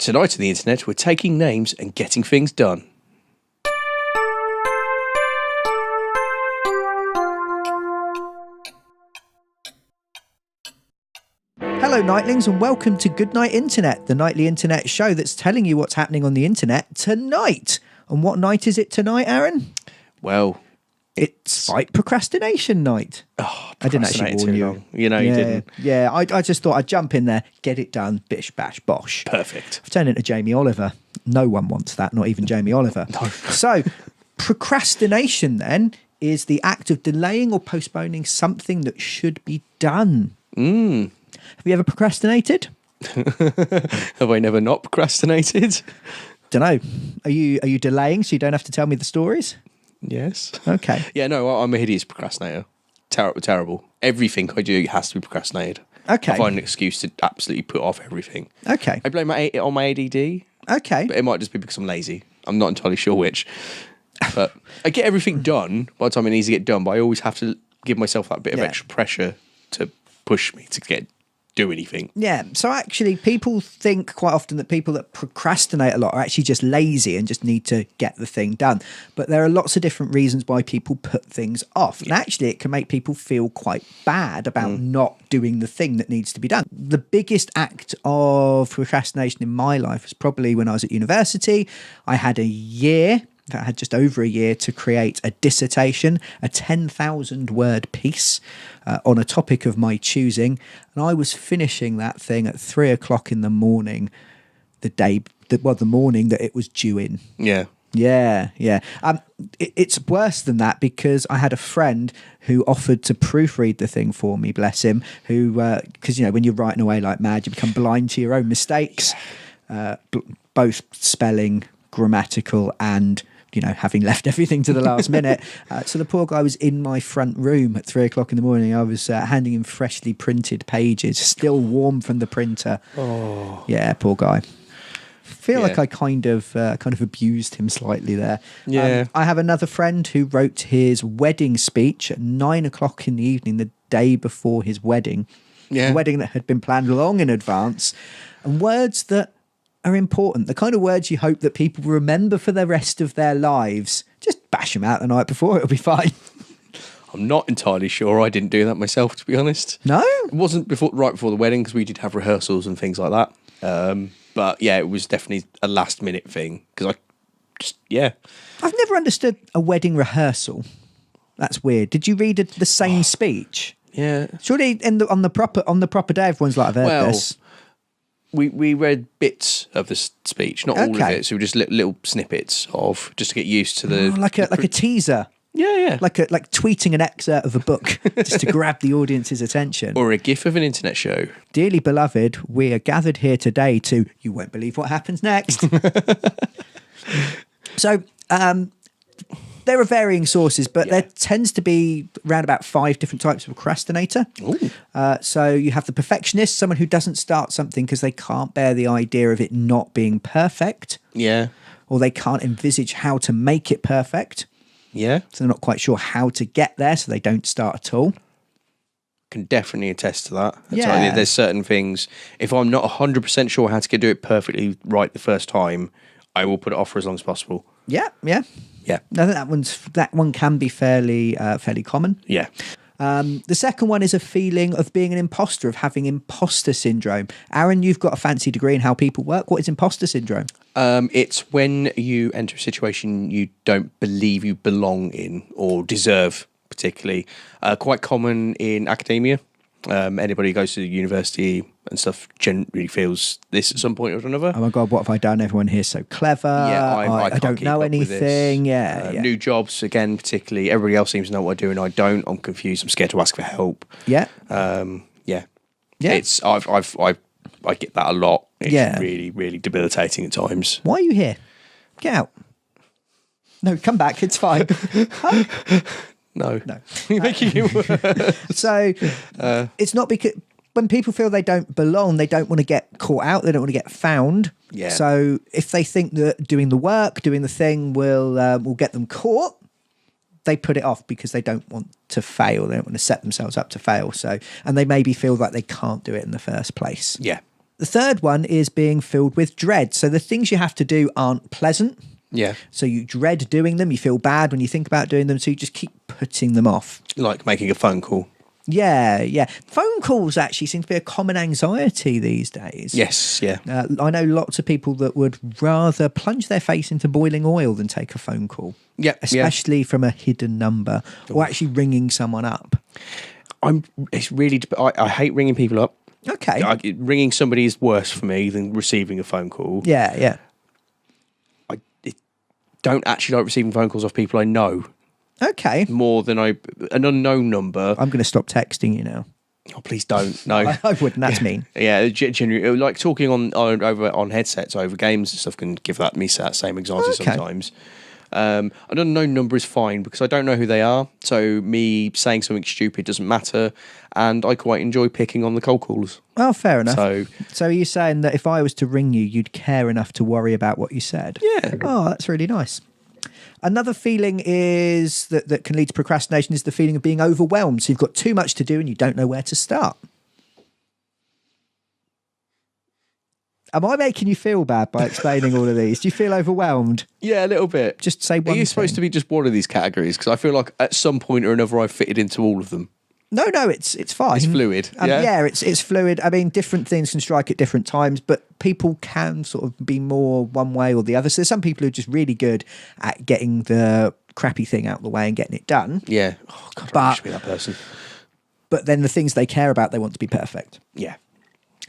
Tonight on the internet, we're taking names and getting things done. Hello, Nightlings, and welcome to Goodnight Internet, the nightly internet show that's telling you what's happening on the internet tonight. And what night is it tonight, Aaron? Well, it's Fight Procrastination Night. Oh, I didn't actually warn you. Long. You know, you didn't. Yeah, I just thought I'd jump in there, get it done, bish, bash, bosh. Perfect. I've turned into Jamie Oliver. No one wants that, not even Jamie Oliver. No. So, procrastination then is the act of delaying or postponing something that should be done. Have you ever procrastinated? Have I never not procrastinated? Don't know. Are you delaying so you don't have to tell me the stories? Yes. Okay. Yeah, no, I'm a hideous procrastinator. Terrible. Everything I do has to be procrastinated. Okay. I find an excuse to absolutely put off everything. Okay. I blame it on my ADD. Okay. But it might just be because I'm lazy. I'm not entirely sure which. But I get everything done by the time it needs to get done, but I always have to give myself that bit of extra pressure to push me to do anything. Yeah. So actually, people think quite often that people that procrastinate a lot are actually just lazy and just need to get the thing done. But there are lots of different reasons why people put things off. And actually, it can make people feel quite bad about not doing the thing that needs to be done. The biggest act of procrastination in my life was probably when I was at university. I had I had just over a year to create a dissertation, a 10,000 word piece on a topic of my choosing. And I was finishing that thing at 3 o'clock in the morning, the morning that it was due in. Yeah. Yeah. It's worse than that because I had a friend who offered to proofread the thing for me, bless him, who, because, when you're writing away like mad, you become blind to your own mistakes, both spelling, grammatical, and having left everything to the last minute. So the poor guy was in my front room at 3 o'clock in the morning. I was handing him freshly printed pages, still warm from the printer. Oh, yeah, poor guy. Feel like I kind of abused him slightly there. Yeah. I have another friend who wrote his wedding speech at 9 o'clock in the evening, the day before his wedding. Yeah. A wedding that had been planned long in advance, and words that are important, the kind of words you hope that people remember for the rest of their lives. Just bash them out the night before, it'll be fine. I'm not entirely sure. I didn't do that myself, to be honest. No? It wasn't right before the wedding because we did have rehearsals and things like that. But yeah, it was definitely a last minute thing because I've never understood a wedding rehearsal. That's weird. Did you read the same speech? Yeah. Surely on the proper day, everyone's like, I've heard this. We read bits of the speech, not all of it. So just little snippets of just to get used to the like a teaser. Yeah. Like tweeting an excerpt of a book just to grab the audience's attention. Or a gif of an internet show. Dearly beloved, we are gathered here today to, you won't believe what happens next. So, there are varying sources, but there tends to be around about 5 different types of procrastinator. So you have the perfectionist, someone who doesn't start something because they can't bear the idea of it not being perfect. Yeah. Or they can't envisage how to make it perfect. Yeah. So they're not quite sure how to get there, so they don't start at all. Can definitely attest to that. Yeah. There's certain things, if I'm not 100% sure how to do it perfectly right the first time, I will put it off for as long as possible. Yeah. Yeah. I think that one can be fairly common. Yeah. The second one is a feeling of being an imposter, of having imposter syndrome. Aaron, you've got a fancy degree in how people work. What is imposter syndrome? It's when you enter a situation you don't believe you belong in or deserve, particularly. Quite common in academia. Anybody who goes to university and stuff generally feels this at some point or another. Oh my God, what have I done? Everyone here's so clever. Yeah, I I don't know anything. Yeah. New jobs, again, particularly. Everybody else seems to know what I do and I don't. I'm confused. I'm scared to ask for help. Yeah. Yeah. Yeah. I get that a lot. It's Yeah. really, really debilitating at times. Why are you here? Get out. No, come back. It's fine. Huh? No. You're making it worse. So it's not because when people feel they don't belong, they don't want to get caught out. They don't want to get found. Yeah. So if they think that doing the work, doing the thing will get them caught, they put it off because they don't want to fail. They don't want to set themselves up to fail. So, and they maybe feel like they can't do it in the first place. Yeah. The third one is being filled with dread. So the things you have to do aren't pleasant. Yeah. So you dread doing them. You feel bad when you think about doing them. So you just keep putting them off. Like making a phone call. Yeah. Phone calls actually seem to be a common anxiety these days. Yes, yeah. I know lots of people that would rather plunge their face into boiling oil than take a phone call. Yeah, Especially from a hidden number or actually ringing someone up. It's really. I hate ringing people up. Okay. Ringing somebody is worse for me than receiving a phone call. Yeah. I don't actually like receiving phone calls off people I know. Okay. More than an unknown number. I'm going to stop texting you now. Oh, please don't. No, I wouldn't. That's mean. Yeah, genuinely, like talking on headsets over games and stuff can give me that same anxiety sometimes. An unknown number is fine because I don't know who they are, so me saying something stupid doesn't matter, and I quite enjoy picking on the cold calls. Oh, fair enough. So are you saying that if I was to ring you, you'd care enough to worry about what you said? Yeah. Oh, that's really nice. Another feeling is that can lead to procrastination is the feeling of being overwhelmed. So you've got too much to do and you don't know where to start. Am I making you feel bad by explaining all of these? Do you feel overwhelmed? Yeah, a little bit. Just say one Are you supposed to be just one of these categories? Because I feel like at some point or another I've fitted into all of them. No, it's fine. It's fluid. Yeah, it's fluid. I mean, different things can strike at different times, but people can sort of be more one way or the other. So there's some people who are just really good at getting the crappy thing out of the way and getting it done. Yeah. Oh, God, I wish to be that person. But then the things they care about, they want to be perfect. Yeah.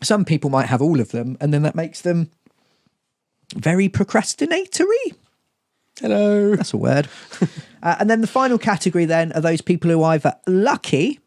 Some people might have all of them, and then that makes them very procrastinatory. Hello. That's a word. And then the final category then are those people who are either lucky,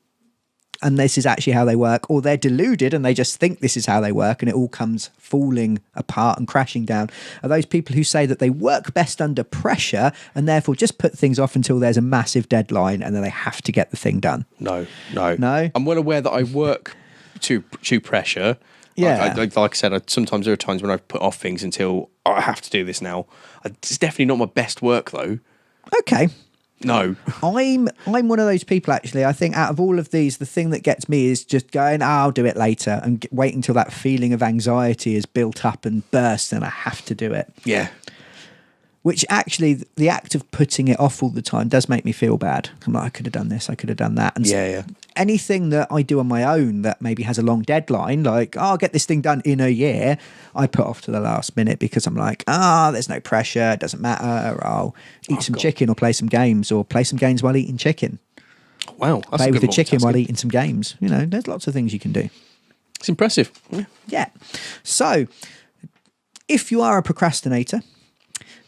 and this is actually how they work, or they're deluded and they just think this is how they work and it all comes falling apart and crashing down, are those people who say that they work best under pressure and therefore just put things off until there's a massive deadline and then they have to get the thing done. No. I'm well aware that I work to pressure. Yeah. Like I said, sometimes there are times when I put off things until I have to do this now. It's definitely not my best work though. Okay. No. I'm one of those people, actually. I think out of all of these, the thing that gets me is just going, I'll do it later, and wait until that feeling of anxiety is built up and bursts and I have to do it. Yeah. Which actually, the act of putting it off all the time does make me feel bad. I'm like, I could have done this, I could have done that. And anything that I do on my own that maybe has a long deadline, like, I'll get this thing done in a year, I put off to the last minute because I'm like, there's no pressure, it doesn't matter, I'll eat some chicken or play some games, or play some games while eating chicken. Wow. That's play with the chicken while eating some games. You know, there's lots of things you can do. It's impressive. Yeah. So, if you are a procrastinator,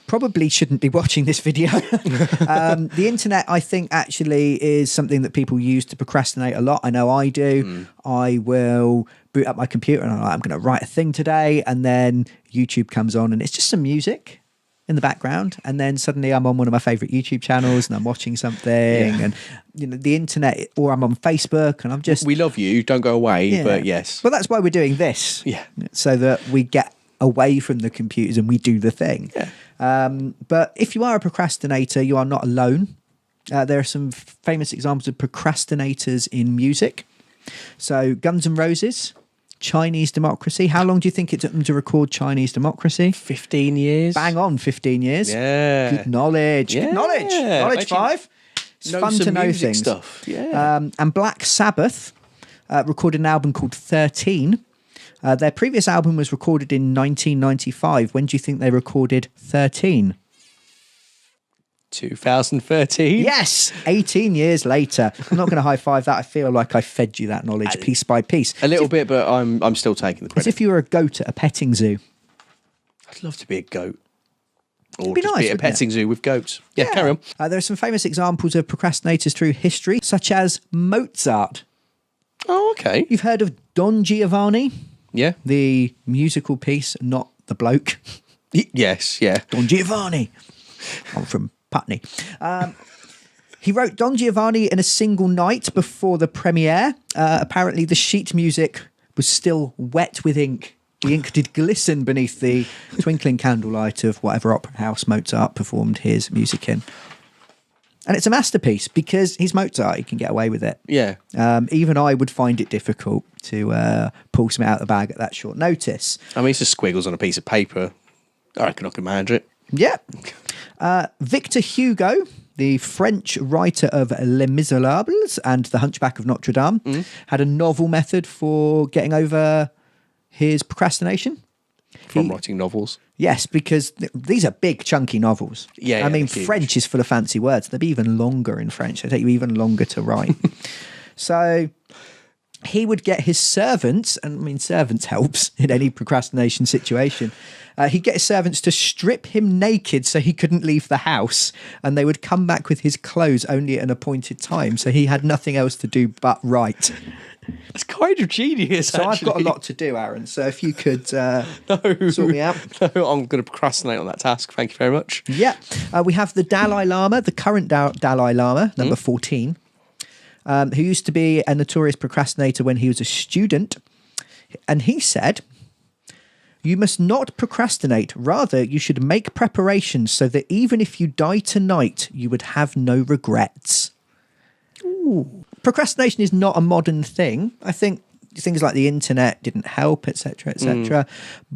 probably shouldn't be watching this video. The internet, I think, actually is something that people use to procrastinate a lot. I know I do. I will boot up my computer and I'm going to write a thing today, and then YouTube comes on and it's just some music in the background, and then suddenly I'm on one of my favorite YouTube channels and I'm watching something, and the internet, or I'm on Facebook and I'm just... We love you, don't go away, but yes. Well, that's why we're doing this. Yeah. So that we get away from the computers and we do the thing. Yeah. But if you are a procrastinator, you are not alone. There are some famous examples of procrastinators in music. So Guns N' Roses, Chinese Democracy. How long do you think it took them to record Chinese Democracy? 15 years. Bang on, 15 years. Yeah. Good knowledge. Yeah. Good knowledge. Knowledge Actually, 5. It's fun to know things. Stuff. Yeah. And Black Sabbath recorded an album called 13. Their previous album was recorded in 1995. When do you think they recorded 13? 2013. Yes, 18 years later. I'm not going to high five that. I feel like I fed you that knowledge piece by piece. A little bit, but I'm still taking the credit. As if you were a goat at a petting zoo. I'd love to be a goat. Or be just nice, be at a wouldn't petting zoo with goats. Yeah, carry on. There are some famous examples of procrastinators through history, such as Mozart. Oh, okay. You've heard of Don Giovanni? Yeah. The musical piece, not the bloke. Yes, yeah. Don Giovanni. I'm from Putney. He wrote Don Giovanni in a single night before the premiere. Apparently the sheet music was still wet with ink. The ink did glisten beneath the twinkling candlelight of whatever opera house Mozart performed his music in. And it's a masterpiece because he's Mozart. He can get away with it. Yeah. Even I would find it difficult to pull something out of the bag at that short notice. I mean, it's just squiggles on a piece of paper. I reckon I can manage it. Yeah. Victor Hugo, the French writer of Les Miserables and The Hunchback of Notre Dame, had a novel method for getting over his procrastination. From writing novels. Yes, because these are big, chunky novels. Yeah, I mean, they're huge. French is full of fancy words. They'll be even longer in French. They take you even longer to write. So he would get his servants, and I mean, servants helps in any procrastination situation. He'd get his servants to strip him naked so he couldn't leave the house, and they would come back with his clothes only at an appointed time, so he had nothing else to do but write. It's kind of genius, So actually. I've got a lot to do, Aaron, so if you could No. sort me out. No, I'm going to procrastinate on that task. Thank you very much. Yeah. We have the Dalai Lama, the current Dalai Lama, number 14, who used to be a notorious procrastinator when he was a student. And he said, "You must not procrastinate. Rather, you should make preparations so that even if you die tonight, you would have no regrets." Ooh. Procrastination is not a modern thing. I think things like the internet didn't help, etc., etc.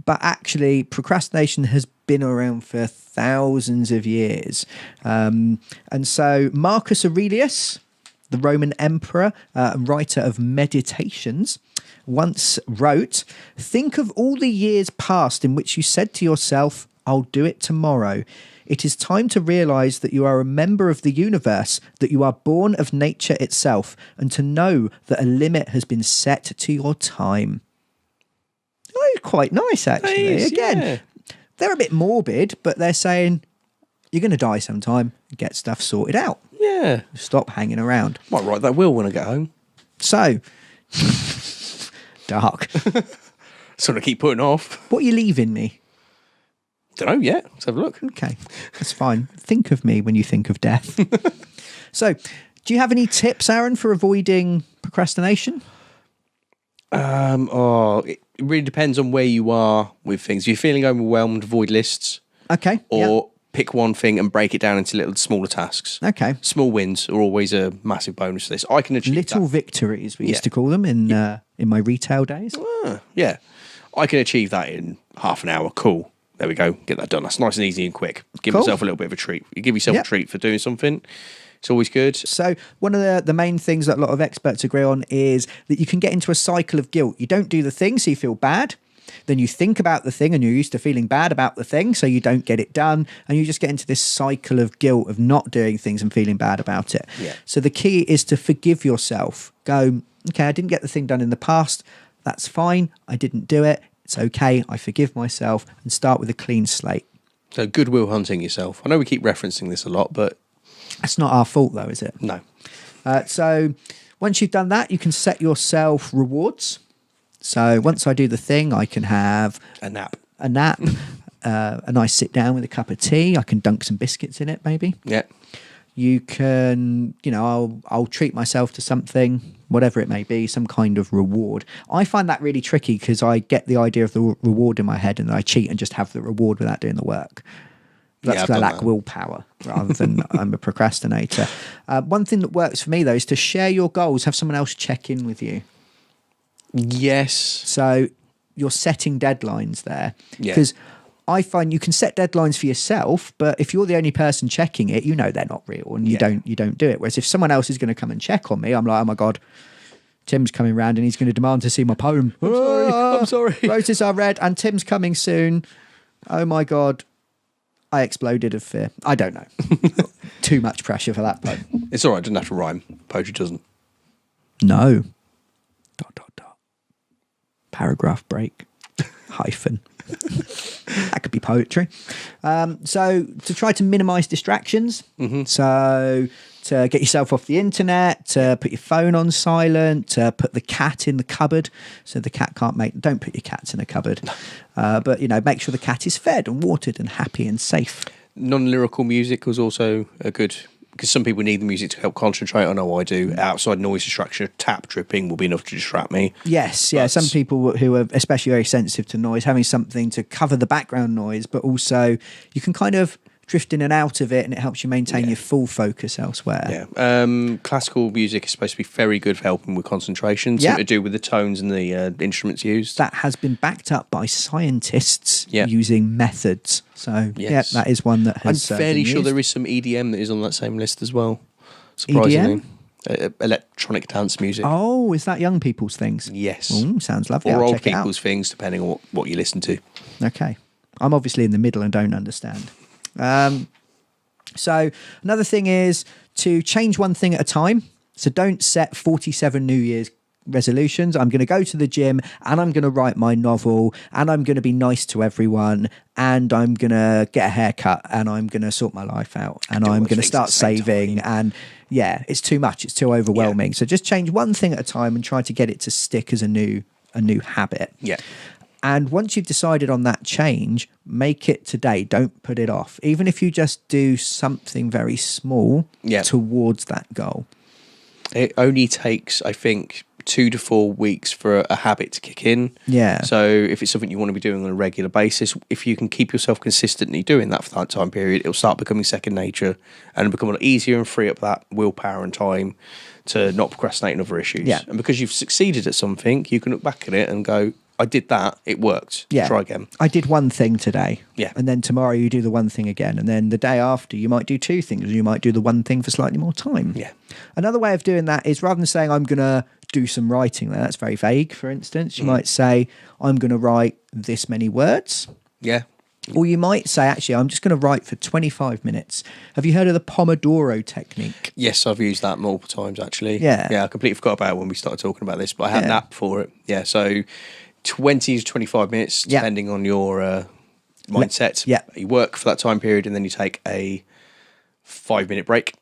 But actually, procrastination has been around for thousands of years. And so Marcus Aurelius, the Roman emperor and writer of Meditations, once wrote, "Think of all the years past in which you said to yourself, 'I'll do it tomorrow.' It is time to realize that you are a member of the universe, that you are born of nature itself, and to know that a limit has been set to your time." Oh, quite nice, actually. It is, Again, yeah. they're a bit morbid, but they're saying you're going to die sometime. Get stuff sorted out. Yeah. Stop hanging around. Might write that will when I get home. So, dark. Sort of keep putting off. What are you leaving me? Don't know yet. Let's have a look. Okay, that's fine. Think of me when you think of death. So, do you have any tips, Aaron, for avoiding procrastination? It really depends on where you are with things. If you're feeling overwhelmed, avoid lists. Okay. Or pick one thing and break it down into little smaller tasks. Okay. Small wins are always a massive bonus to this. I can achieve Little that. victories, we used Yeah. to call them in my retail days. Yeah. I can achieve that in half an hour. Cool. There we go. Get that done. That's nice and easy and quick. Give Cool. yourself a little bit of a treat. You give yourself Yep. a treat for doing something. It's always good. So one of the main things that a lot of experts agree on is that you can get into a cycle of guilt. You don't do the thing, so you feel bad. Then you think about the thing and you're used to feeling bad about the thing, so you don't get it done. And you just get into this cycle of guilt of not doing things and feeling bad about it. Yeah. So the key is to forgive yourself. Go, okay, I didn't get the thing done in the past. That's fine. I didn't do it. It's okay. I forgive myself, and start with a clean slate. So goodwill hunting yourself. I know we keep referencing this a lot, but That's not our fault, though, is it? no. So once you've done that, you can set yourself rewards. So once I do the thing, I can have A nap. a nap, a nice sit down with a cup of tea. I can dunk some biscuits in it, maybe. Yeah. You can, I'll treat myself to something, whatever it may be, some kind of reward. I find that really tricky because I get the idea of the reward in my head and then I cheat and just have the reward without doing the work. That's Yeah, I've because I done lack that. willpower rather than I'm a procrastinator. One thing that works for me, though, is to share your goals, have someone else check in with you. Yes. So you're setting deadlines there. Yeah. Because I find you can set deadlines for yourself, but if you're the only person checking it, they're not real and you don't do it. Whereas if someone else is going to come and check on me, I'm like, oh my God, Tim's coming round and he's going to demand to see my poem. I'm sorry. Roses are red and Tim's coming soon. Oh my God. I exploded of fear. I don't know. Too much pressure for that poem. It's all right. It doesn't have to rhyme. Poetry doesn't. No. ... Paragraph break. Hyphen. That could be poetry. So to try to minimize distractions. So to get yourself off the internet, to put your phone on silent, to put the cat in the cupboard so the cat don't put your cats in a cupboard. But make sure the cat is fed and watered and happy and safe. Non-lyrical music was also a good, because some people need the music to help concentrate. I know I do. Outside noise distraction, tap dripping will be enough to distract me. Yes, yeah. But- Some people who are especially very sensitive to noise, having something to cover the background noise, but also you can kind of drift in and out of it, and it helps you maintain your full focus elsewhere. Yeah. Classical music is supposed to be very good for helping with concentration. Something to do with the tones and the instruments used. That has been backed up by scientists Yeah. using methods. So, yeah, that is one that has I'm fairly been sure used. there is some EDM that is on that same list as well. Surprisingly. EDM? Electronic dance music. Oh, is that young people's things? Yes. Sounds lovely. Or I'll old check it out. people's things, depending on what you listen to. Okay. I'm obviously in the middle and don't understand. So another thing is to change one thing at a time. So don't set 47 New Year's resolutions. I'm going to go to the gym and I'm going to write my novel and I'm going to be nice to everyone and I'm going to get a haircut and I'm going to sort my life out and I'm going to start saving. And yeah, it's too much. It's too overwhelming. So just change one thing at a time and try to get it to stick as a new habit. Yeah. And once you've decided on that change, make it today. Don't put it off. Even if you just do something very small towards that goal. It only takes, I think, 2 to 4 weeks for a habit to kick in. Yeah. So if it's something you want to be doing on a regular basis, if you can keep yourself consistently doing that for that time period, it'll start becoming second nature and become a lot easier and free up that willpower and time to not procrastinate on other issues. Yeah. And because you've succeeded at something, you can look back at it and go, I did that, it worked. Yeah. Try again. I did one thing today. Yeah. And then tomorrow you do the one thing again. And then the day after you might do 2 things. Or you might do the one thing for slightly more time. Yeah. Another way of doing that is rather than saying I'm going to do some writing, that's very vague, for instance. You might say I'm going to write this many words. Yeah. Or you might say, actually, I'm just going to write for 25 minutes. Have you heard of the Pomodoro technique? Yes, I've used that multiple times, actually. Yeah. Yeah, I completely forgot about it when we started talking about this, but I had an app for it. Yeah, so 20 to 25 minutes, depending on your mindset. Yeah. You work for that time period and then you take a 5-minute break.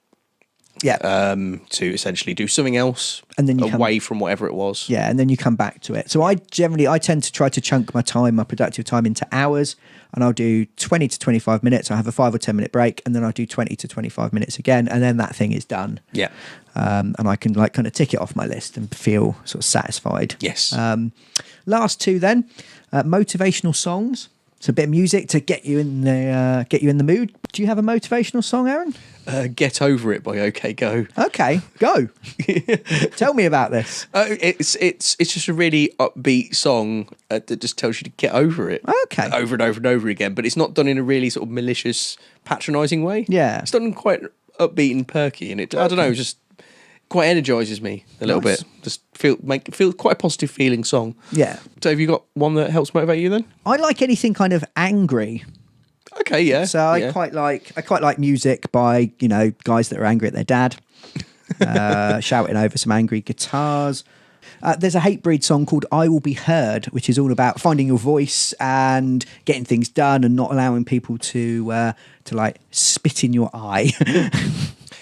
Yeah. To essentially do something else and then you away from whatever it was. Yeah, and then you come back to it. So I tend to try to chunk my productive time into hours, and I'll do 20 to 25 minutes. I have a 5 or 10 minute break, and then I'll do 20 to 25 minutes again, and then that thing is done. Yeah. And I can kind of tick it off my list and feel sort of satisfied. Yes. Last 2 then, motivational songs. So a bit of music to get you in the mood. Do you have a motivational song, Aaron? Get Over It by OK Go. Okay, go. Tell me about this. It's just a really upbeat song that just tells you to get over it. Okay. Over and over and over again, but it's not done in a really sort of malicious, patronising way. Yeah. It's done quite upbeat and perky, and I don't know, just quite energises me a little bit. Just feel quite a positive feeling song. Yeah. So have you got one that helps motivate you then? I like anything kind of angry. Okay, yeah. So I quite like music by, guys that are angry at their dad, shouting over some angry guitars. There's a Hatebreed song called I Will Be Heard, which is all about finding your voice and getting things done and not allowing people to like spit in your eye.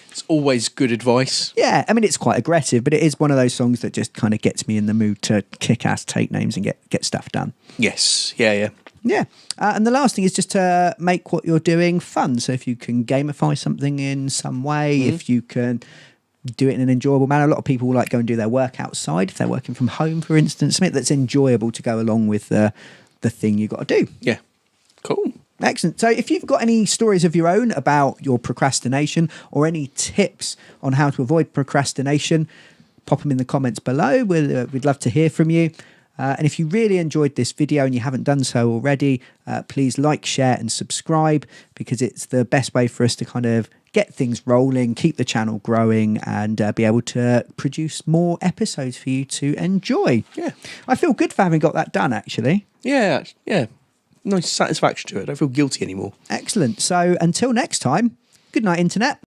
It's always good advice. Yeah, I mean, it's quite aggressive, but it is one of those songs that just kind of gets me in the mood to kick ass, take names and get stuff done. Yes, yeah. Yeah. And the last thing is just to make what you're doing fun. So if you can gamify something in some way, if you can do it in an enjoyable manner. A lot of people like go and do their work outside if they're working from home, for instance, something that's enjoyable to go along with the thing you've got to do. Yeah. Cool. Excellent. So if you've got any stories of your own about your procrastination or any tips on how to avoid procrastination, pop them in the comments below. We'd love to hear from you. And if you really enjoyed this video and you haven't done so already, please like, share and subscribe, because it's the best way for us to kind of get things rolling, keep the channel growing and be able to produce more episodes for you to enjoy. Yeah. I feel good for having got that done, actually. Yeah. Nice satisfaction to it. I don't feel guilty anymore. Excellent. So until next time, good night, Internet.